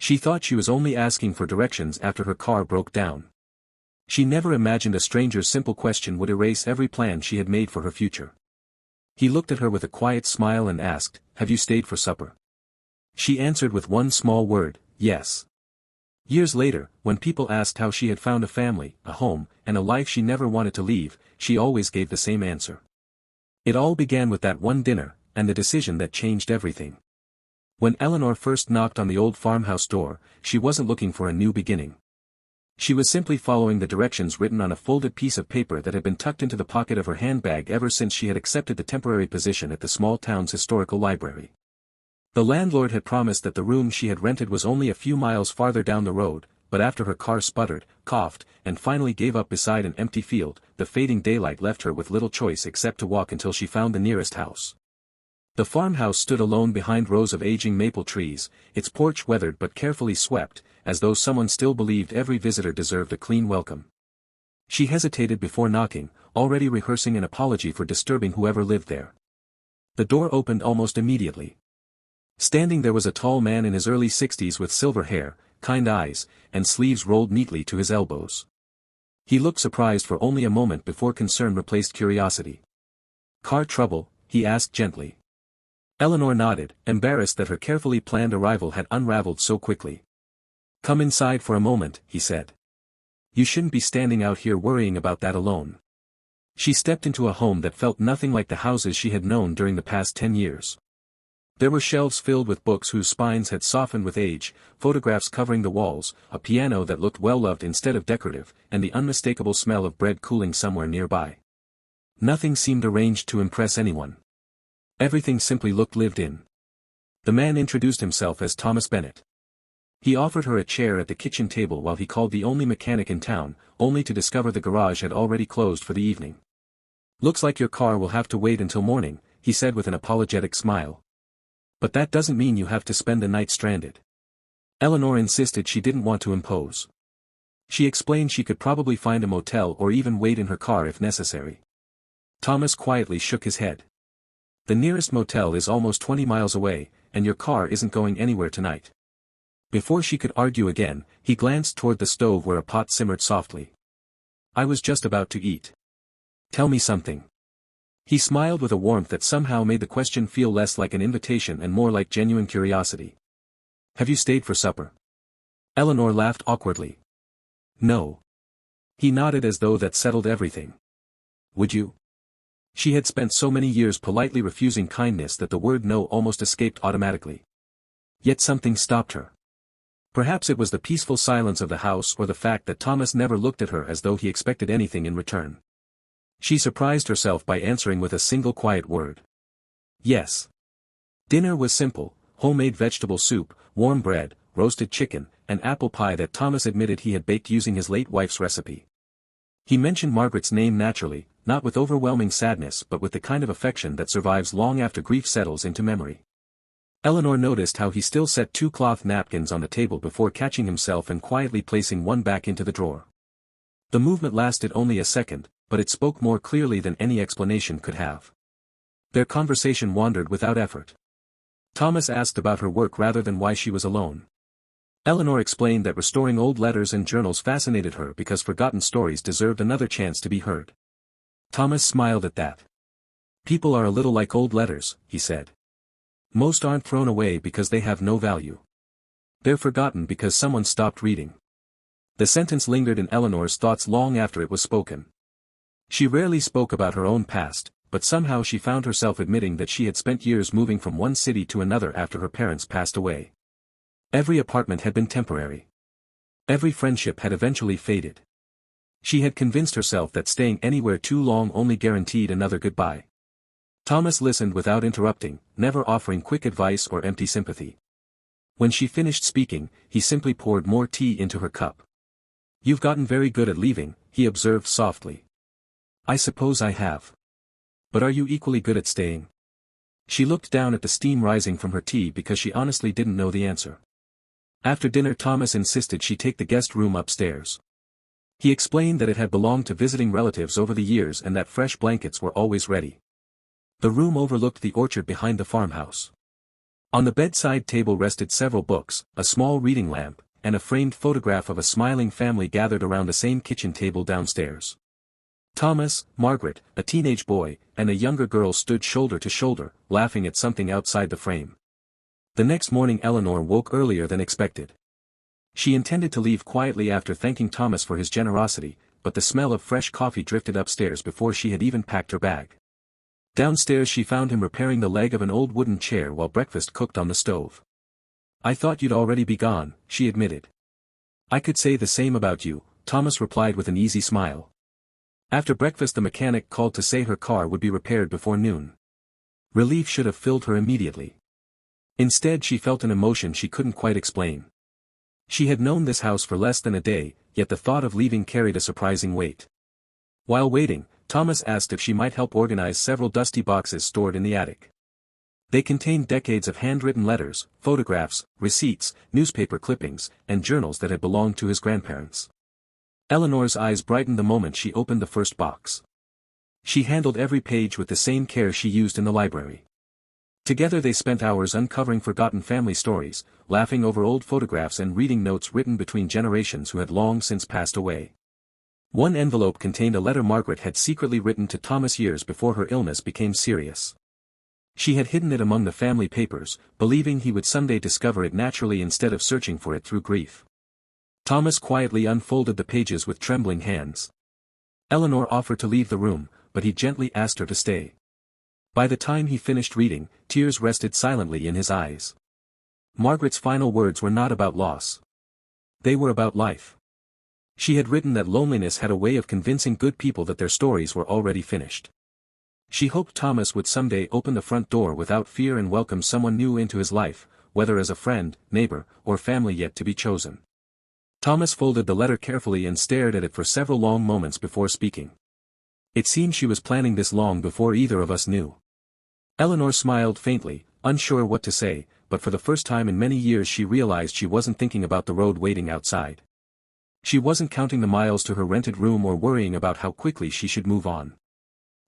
She thought she was only asking for directions after her car broke down. She never imagined a stranger's simple question would erase every plan she had made for her future. He looked at her with a quiet smile and asked, "Have you stayed for supper?" She answered with one small word, "Yes." Years later, when people asked how she had found a family, a home, and a life she never wanted to leave, she always gave the same answer. It all began with that one dinner, and the decision that changed everything. When Eleanor first knocked on the old farmhouse door, she wasn't looking for a new beginning. She was simply following the directions written on a folded piece of paper that had been tucked into the pocket of her handbag ever since she had accepted the temporary position at the small town's historical library. The landlord had promised that the room she had rented was only a few miles farther down the road, but after her car sputtered, coughed, and finally gave up beside an empty field, the fading daylight left her with little choice except to walk until she found the nearest house. The farmhouse stood alone behind rows of aging maple trees, its porch weathered but carefully swept, as though someone still believed every visitor deserved a clean welcome. She hesitated before knocking, already rehearsing an apology for disturbing whoever lived there. The door opened almost immediately. Standing there was a tall man in his early 60s with silver hair, kind eyes, and sleeves rolled neatly to his elbows. He looked surprised for only a moment before concern replaced curiosity. "Car trouble?" he asked gently. Eleanor nodded, embarrassed that her carefully planned arrival had unraveled so quickly. "Come inside for a moment," he said. "You shouldn't be standing out here worrying about that alone." She stepped into a home that felt nothing like the houses she had known during the past 10 years. There were shelves filled with books whose spines had softened with age, photographs covering the walls, a piano that looked well-loved instead of decorative, and the unmistakable smell of bread cooling somewhere nearby. Nothing seemed arranged to impress anyone. Everything simply looked lived in. The man introduced himself as Thomas Bennett. He offered her a chair at the kitchen table while he called the only mechanic in town, only to discover the garage had already closed for the evening. "Looks like your car will have to wait until morning," he said with an apologetic smile. "But that doesn't mean you have to spend the night stranded." Eleanor insisted she didn't want to impose. She explained she could probably find a motel or even wait in her car if necessary. Thomas quietly shook his head. "The nearest motel is almost 20 miles away, and your car isn't going anywhere tonight." Before she could argue again, he glanced toward the stove where a pot simmered softly. "I was just about to eat. Tell me something." He smiled with a warmth that somehow made the question feel less like an invitation and more like genuine curiosity. "Have you stayed for supper?" Eleanor laughed awkwardly. "No." He nodded as though that settled everything. "Would you?" She had spent so many years politely refusing kindness that the word no almost escaped automatically. Yet something stopped her. Perhaps it was the peaceful silence of the house or the fact that Thomas never looked at her as though he expected anything in return. She surprised herself by answering with a single quiet word. "Yes." Dinner was simple: homemade vegetable soup, warm bread, roasted chicken, and apple pie that Thomas admitted he had baked using his late wife's recipe. He mentioned Margaret's name naturally, not with overwhelming sadness but with the kind of affection that survives long after grief settles into memory. Eleanor noticed how he still set 2 cloth napkins on the table before catching himself and quietly placing one back into the drawer. The movement lasted only a second, but it spoke more clearly than any explanation could have. Their conversation wandered without effort. Thomas asked about her work rather than why she was alone. Eleanor explained that restoring old letters and journals fascinated her because forgotten stories deserved another chance to be heard. Thomas smiled at that. "People are a little like old letters," he said. "Most aren't thrown away because they have no value. They're forgotten because someone stopped reading." The sentence lingered in Eleanor's thoughts long after it was spoken. She rarely spoke about her own past, but somehow she found herself admitting that she had spent years moving from one city to another after her parents passed away. Every apartment had been temporary. Every friendship had eventually faded. She had convinced herself that staying anywhere too long only guaranteed another goodbye. Thomas listened without interrupting, never offering quick advice or empty sympathy. When she finished speaking, he simply poured more tea into her cup. "You've gotten very good at leaving," he observed softly. "I suppose I have. But are you equally good at staying?" She looked down at the steam rising from her tea because she honestly didn't know the answer. After dinner Thomas insisted she take the guest room upstairs. He explained that it had belonged to visiting relatives over the years and that fresh blankets were always ready. The room overlooked the orchard behind the farmhouse. On the bedside table rested several books, a small reading lamp, and a framed photograph of a smiling family gathered around the same kitchen table downstairs. Thomas, Margaret, a teenage boy, and a younger girl stood shoulder to shoulder, laughing at something outside the frame. The next morning Eleanor woke earlier than expected. She intended to leave quietly after thanking Thomas for his generosity, but the smell of fresh coffee drifted upstairs before she had even packed her bag. Downstairs she found him repairing the leg of an old wooden chair while breakfast cooked on the stove. "I thought you'd already be gone," she admitted. "I could say the same about you," Thomas replied with an easy smile. After breakfast the mechanic called to say her car would be repaired before noon. Relief should have filled her immediately. Instead she felt an emotion she couldn't quite explain. She had known this house for less than a day, yet the thought of leaving carried a surprising weight. While waiting, Thomas asked if she might help organize several dusty boxes stored in the attic. They contained decades of handwritten letters, photographs, receipts, newspaper clippings, and journals that had belonged to his grandparents. Eleanor's eyes brightened the moment she opened the first box. She handled every page with the same care she used in the library. Together they spent hours uncovering forgotten family stories, laughing over old photographs and reading notes written between generations who had long since passed away. One envelope contained a letter Margaret had secretly written to Thomas years before her illness became serious. She had hidden it among the family papers, believing he would someday discover it naturally instead of searching for it through grief. Thomas quietly unfolded the pages with trembling hands. Eleanor offered to leave the room, but he gently asked her to stay. By the time he finished reading, tears rested silently in his eyes. Margaret's final words were not about loss. They were about life. She had written that loneliness had a way of convincing good people that their stories were already finished. She hoped Thomas would someday open the front door without fear and welcome someone new into his life, whether as a friend, neighbor, or family yet to be chosen. Thomas folded the letter carefully and stared at it for several long moments before speaking. "It seemed she was planning this long before either of us knew." Eleanor smiled faintly, unsure what to say, but for the first time in many years she realized she wasn't thinking about the road waiting outside. She wasn't counting the miles to her rented room or worrying about how quickly she should move on.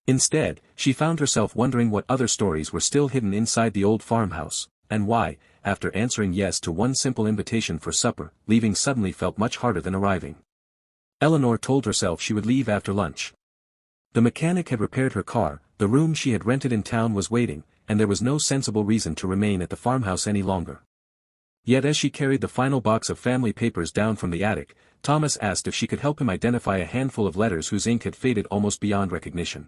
Instead, she found herself wondering what other stories were still hidden inside the old farmhouse, and why, after answering yes to one simple invitation for supper, leaving suddenly felt much harder than arriving. Eleanor told herself she would leave after lunch. The mechanic had repaired her car, the room she had rented in town was waiting, and there was no sensible reason to remain at the farmhouse any longer. Yet as she carried the final box of family papers down from the attic, Thomas asked if she could help him identify a handful of letters whose ink had faded almost beyond recognition.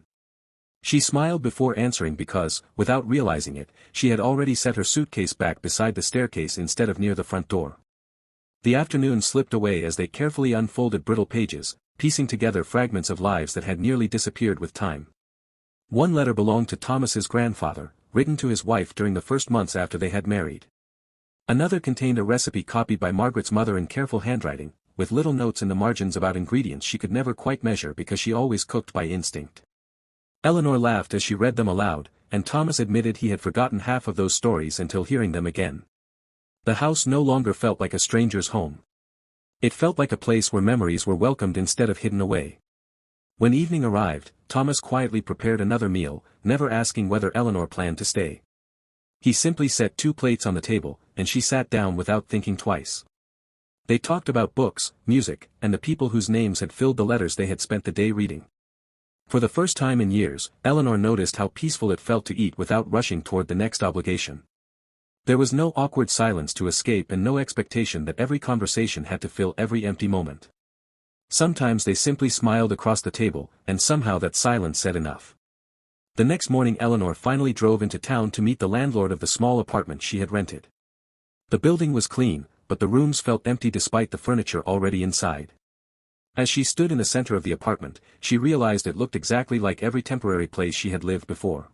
She smiled before answering because, without realizing it, she had already set her suitcase back beside the staircase instead of near the front door. The afternoon slipped away as they carefully unfolded brittle pages, piecing together fragments of lives that had nearly disappeared with time. One letter belonged to Thomas's grandfather, written to his wife during the first months after they had married. Another contained a recipe copied by Margaret's mother in careful handwriting, with little notes in the margins about ingredients she could never quite measure because she always cooked by instinct. Eleanor laughed as she read them aloud, and Thomas admitted he had forgotten half of those stories until hearing them again. The house no longer felt like a stranger's home. It felt like a place where memories were welcomed instead of hidden away. When evening arrived, Thomas quietly prepared another meal, never asking whether Eleanor planned to stay. He simply set 2 plates on the table, and she sat down without thinking twice. They talked about books, music, and the people whose names had filled the letters they had spent the day reading. For the first time in years, Eleanor noticed how peaceful it felt to eat without rushing toward the next obligation. There was no awkward silence to escape and no expectation that every conversation had to fill every empty moment. Sometimes they simply smiled across the table, and somehow that silence said enough. The next morning Eleanor finally drove into town to meet the landlord of the small apartment she had rented. The building was clean, but the rooms felt empty despite the furniture already inside. As she stood in the center of the apartment, she realized it looked exactly like every temporary place she had lived before.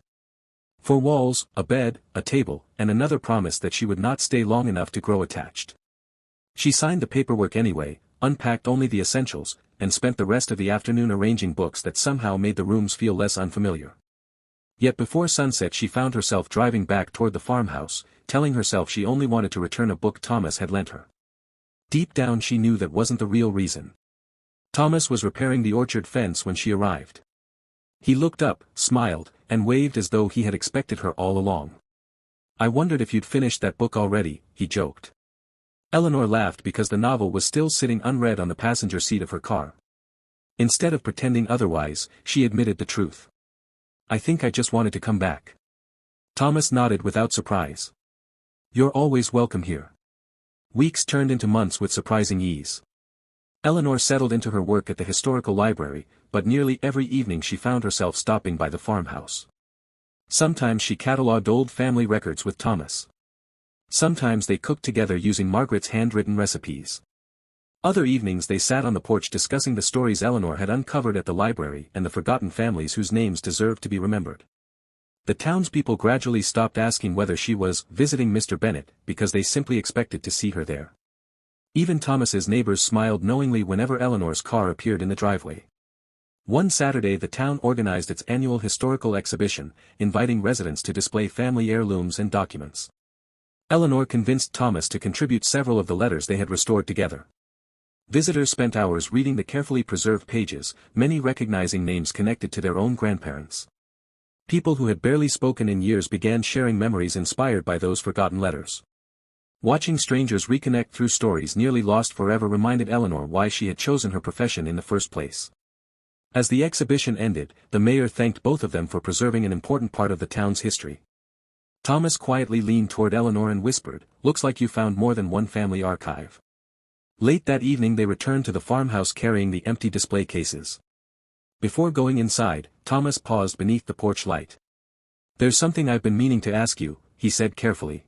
4 walls, a bed, a table, and another promise that she would not stay long enough to grow attached. She signed the paperwork anyway, unpacked only the essentials, and spent the rest of the afternoon arranging books that somehow made the rooms feel less unfamiliar. Yet before sunset she found herself driving back toward the farmhouse, telling herself she only wanted to return a book Thomas had lent her. Deep down she knew that wasn't the real reason. Thomas was repairing the orchard fence when she arrived. He looked up, smiled, and waved as though he had expected her all along. I wondered if you'd finished that book already, he joked. Eleanor laughed because the novel was still sitting unread on the passenger seat of her car. Instead of pretending otherwise, she admitted the truth. I think I just wanted to come back. Thomas nodded without surprise. You're always welcome here. Weeks turned into months with surprising ease. Eleanor settled into her work at the historical library, but nearly every evening she found herself stopping by the farmhouse. Sometimes she catalogued old family records with Thomas. Sometimes they cooked together using Margaret's handwritten recipes. Other evenings they sat on the porch discussing the stories Eleanor had uncovered at the library and the forgotten families whose names deserved to be remembered. The townspeople gradually stopped asking whether she was visiting Mr. Bennet because they simply expected to see her there. Even Thomas's neighbors smiled knowingly whenever Eleanor's car appeared in the driveway. One Saturday the town organized its annual historical exhibition, inviting residents to display family heirlooms and documents. Eleanor convinced Thomas to contribute several of the letters they had restored together. Visitors spent hours reading the carefully preserved pages, many recognizing names connected to their own grandparents. People who had barely spoken in years began sharing memories inspired by those forgotten letters. Watching strangers reconnect through stories nearly lost forever reminded Eleanor why she had chosen her profession in the first place. As the exhibition ended, the mayor thanked both of them for preserving an important part of the town's history. Thomas quietly leaned toward Eleanor and whispered, "Looks like you found more than one family archive." Late that evening they returned to the farmhouse carrying the empty display cases. Before going inside, Thomas paused beneath the porch light. "There's something I've been meaning to ask you," he said carefully.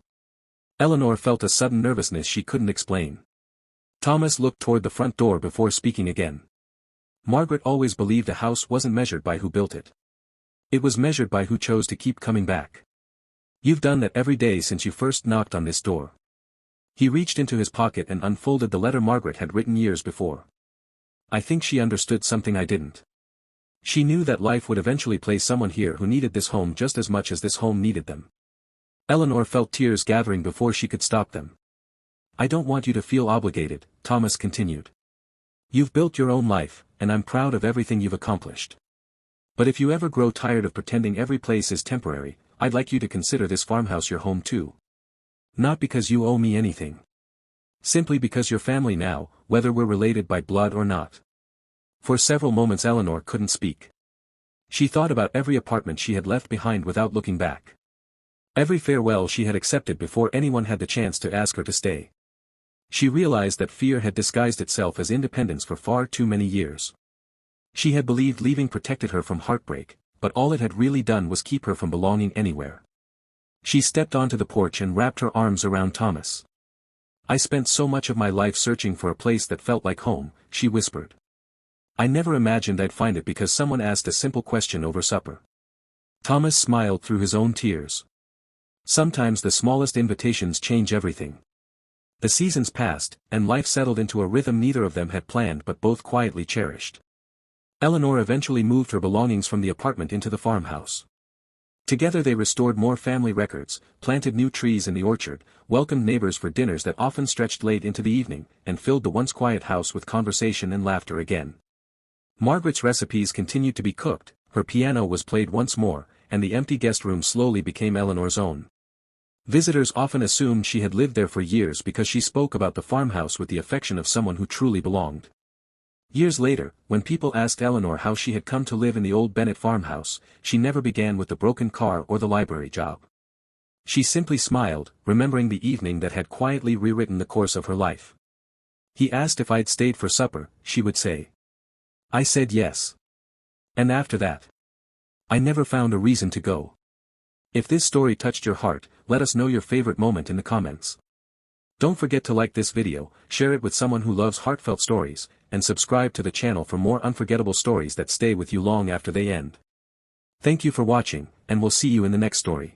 Eleanor felt a sudden nervousness she couldn't explain. Thomas looked toward the front door before speaking again. Margaret always believed a house wasn't measured by who built it. It was measured by who chose to keep coming back. You've done that every day since you first knocked on this door. He reached into his pocket and unfolded the letter Margaret had written years before. I think she understood something I didn't. She knew that life would eventually place someone here who needed this home just as much as this home needed them. Eleanor felt tears gathering before she could stop them. I don't want you to feel obligated, Thomas continued. You've built your own life, and I'm proud of everything you've accomplished. But if you ever grow tired of pretending every place is temporary, I'd like you to consider this farmhouse your home too. Not because you owe me anything. Simply because you're family now, whether we're related by blood or not. For several moments Eleanor couldn't speak. She thought about every apartment she had left behind without looking back. Every farewell she had accepted before anyone had the chance to ask her to stay. She realized that fear had disguised itself as independence for far too many years. She had believed leaving protected her from heartbreak, but all it had really done was keep her from belonging anywhere. She stepped onto the porch and wrapped her arms around Thomas. I spent so much of my life searching for a place that felt like home, she whispered. I never imagined I'd find it because someone asked a simple question over supper. Thomas smiled through his own tears. Sometimes the smallest invitations change everything. The seasons passed, and life settled into a rhythm neither of them had planned but both quietly cherished. Eleanor eventually moved her belongings from the apartment into the farmhouse. Together they restored more family records, planted new trees in the orchard, welcomed neighbors for dinners that often stretched late into the evening, and filled the once quiet house with conversation and laughter again. Margaret's recipes continued to be cooked, her piano was played once more, and the empty guest room slowly became Eleanor's own. Visitors often assumed she had lived there for years because she spoke about the farmhouse with the affection of someone who truly belonged. Years later, when people asked Eleanor how she had come to live in the old Bennet farmhouse, she never began with the broken car or the library job. She simply smiled, remembering the evening that had quietly rewritten the course of her life. He asked if I'd stayed for supper, she would say. I said yes. And after that, I never found a reason to go. If this story touched your heart, let us know your favorite moment in the comments. Don't forget to like this video, share it with someone who loves heartfelt stories, and subscribe to the channel for more unforgettable stories that stay with you long after they end. Thank you for watching, and we'll see you in the next story.